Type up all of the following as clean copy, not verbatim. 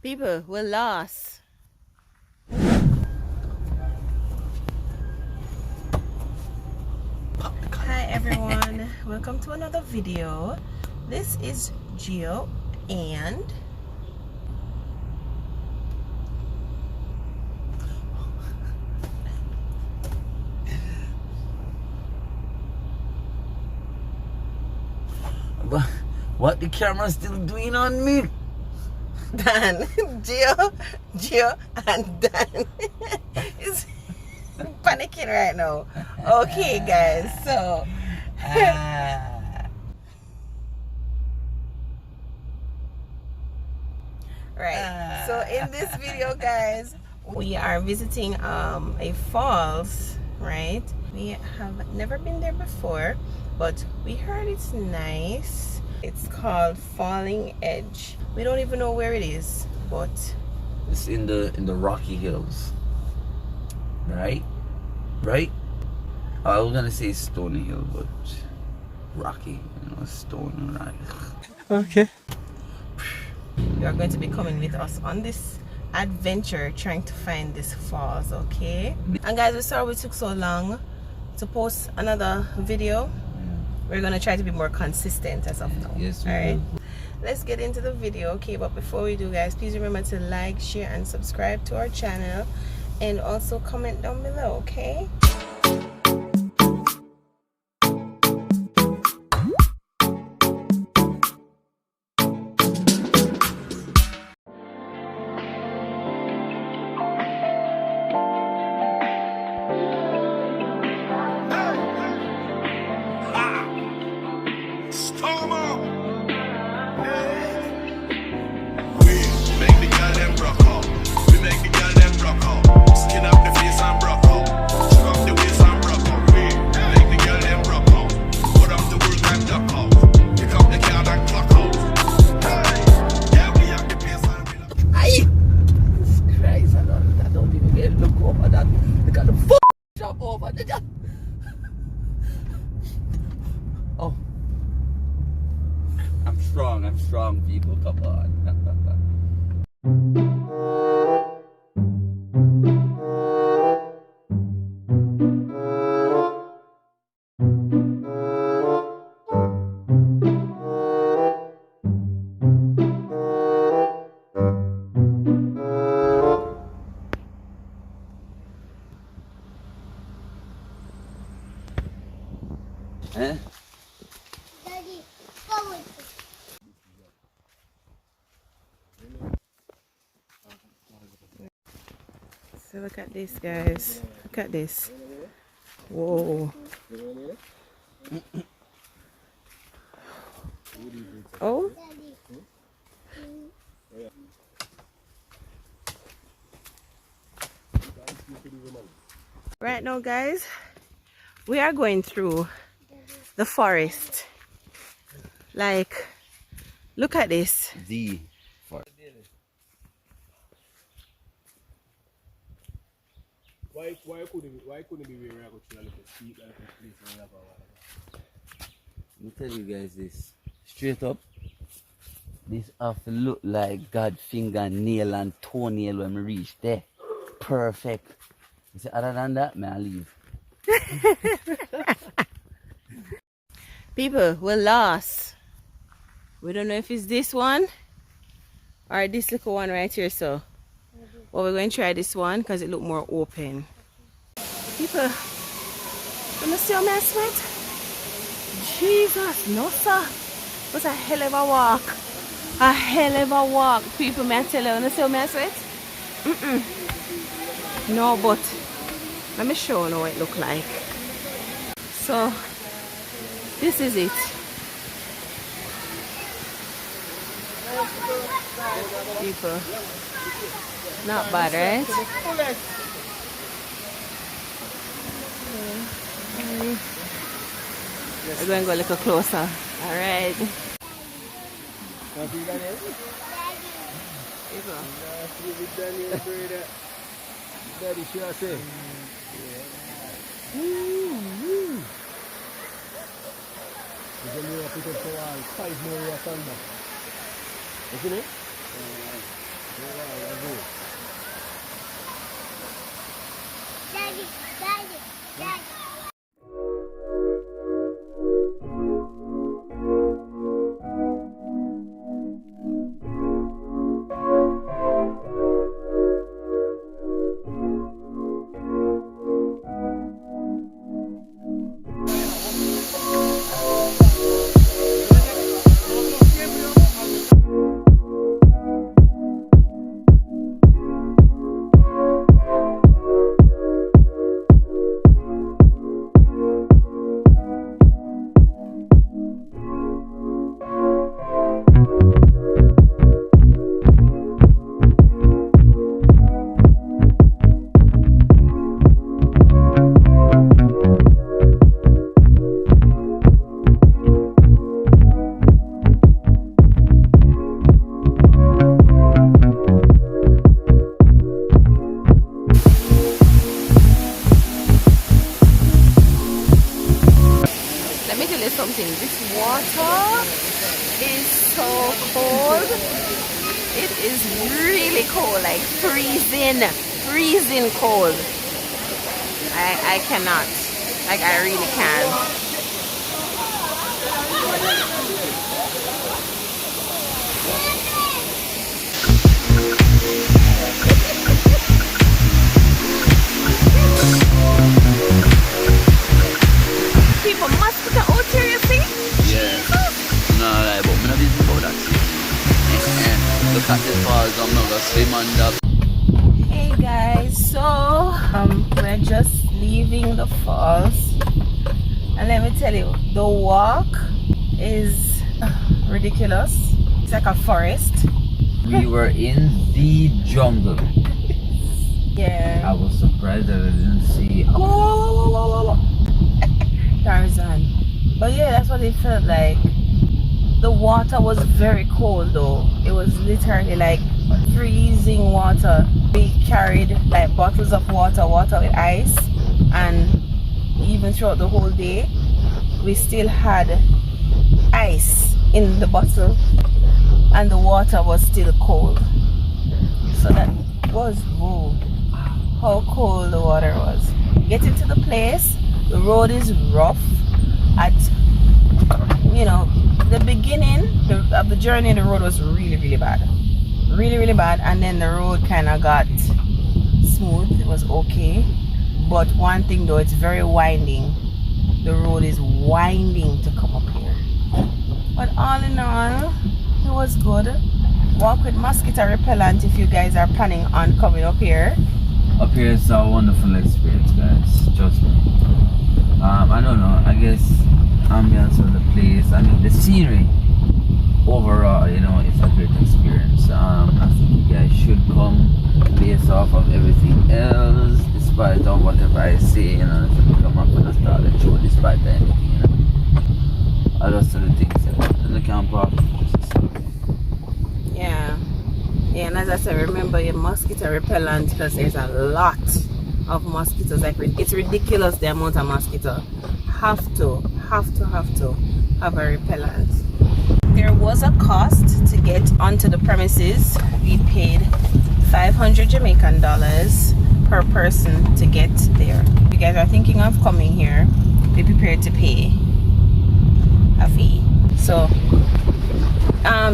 People, we're lost. Hi everyone, welcome to another video. This is Gio and what the camera still doing on me? Dan. Gio and Dan is panicking right now. Okay guys, so right, so in this video guys, we are visiting a falls, right? We have never been there before, but we heard it's nice. It's called Falling Edge. We don't even know where it is, but it's in the Rocky Hills, right? I was gonna say Stony Hill, but Rocky, stone and rock. Okay. You are going to be coming with us on this adventure trying to find this falls, okay? And guys, we're sorry we took so long to post another video. We're gonna try to be more consistent as of now. Yes, all right, let's get into the video, okay? But before we do guys, please remember to like, share and subscribe to our channel, and also comment down below, okay? Oh, I'm strong, people, come on. Eh? Daddy, go with me. So look at this guys, look at this. Whoa. Oh, right now guys, we are going through the forest. Like, look at this. The forest. Why couldn't it be where I could try to speak like a place where I have a Let me tell you guys this. Straight up, this have to look like God fingernail and toenail when we reach there. Perfect. You see, other than that, may I leave. People, we're lost. We don't know if it's this one or this little one right here. So, well, we're going to try this one because it looks more open. People, you see how I sweat? Jesus, no sir. It was a hell of a walk. A hell of a walk. People, may I tell you, you see how I sweat? No, but let me show you what it look like. So, this is it. People, not bad, right? We're going to go a little closer. All right. Daddy, should I say? We're going to put up for 5 more years on that. Isn't it? is really cold, like freezing cold. I cannot, like I really can't. People must put the out here, you see? Yeah. No, like, but I'm not busy about that. Look at the falls, I'm not gonna swim on that. Hey guys, so we're just leaving the falls, and let me tell you, the walk is ridiculous. It's like a forest. We were in the jungle. Yeah. I was surprised that I didn't see Tarzan. But yeah, that's what it felt like. The water was very cold though. It was literally like freezing water. We carried like bottles of water with ice, and even throughout the whole day we still had ice in the bottle and the water was still cold. So that was, whoa, how cold the water was. Getting to the place, the road is rough. At, you know, the beginning of the journey, the road was really bad, really bad, and then the road kind of got smooth. It was okay, but one thing though, it's very winding. The road is winding to come up here, but all in all, it was good. Walk with mosquito repellent if you guys are planning on coming up here. Up here is a wonderful experience, guys. Trust me. I don't know. I guess ambience of the place. I mean, the scenery overall, you know, it's a great experience. I think you guys should come based off of everything else, despite of whatever I say. You know, if you come up and start the show, despite anything, you know. I just do the things in the camp off. Yeah, and as I said, remember your mosquito repellent, because there's a lot of mosquitoes. Like, it's ridiculous the amount of mosquito. Have to have a repellent. There was a cost to get onto the premises. We paid 500 Jamaican dollars per person to get there. If you guys are thinking of coming here, be prepared to pay a fee. So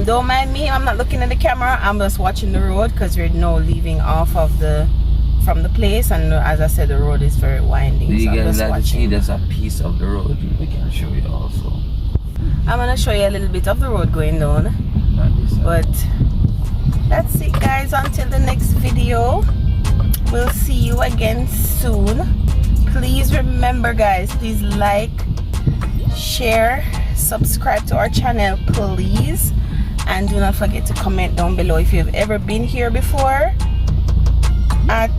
don't mind me, I'm not looking at the camera, I'm just watching the road, because we're now leaving off of from the place, and as I said, the road is very winding. Do you so guys like to see there's a piece of the road we can show you also? I'm gonna show you a little bit of the road going down, but that's it guys. Until the next video, we'll see you again soon. Please remember guys, please like, share, subscribe to our channel please, and do not forget to comment down below if you've ever been here before at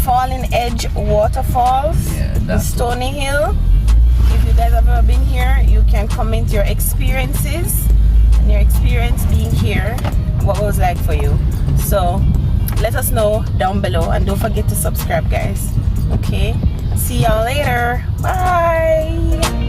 Falling Edge Waterfalls, in Stony Hill. If you guys have ever been here, you can comment your experiences and your experience being here, what it was like for you. So let us know down below, and don't forget to subscribe guys. Okay, see y'all later, bye.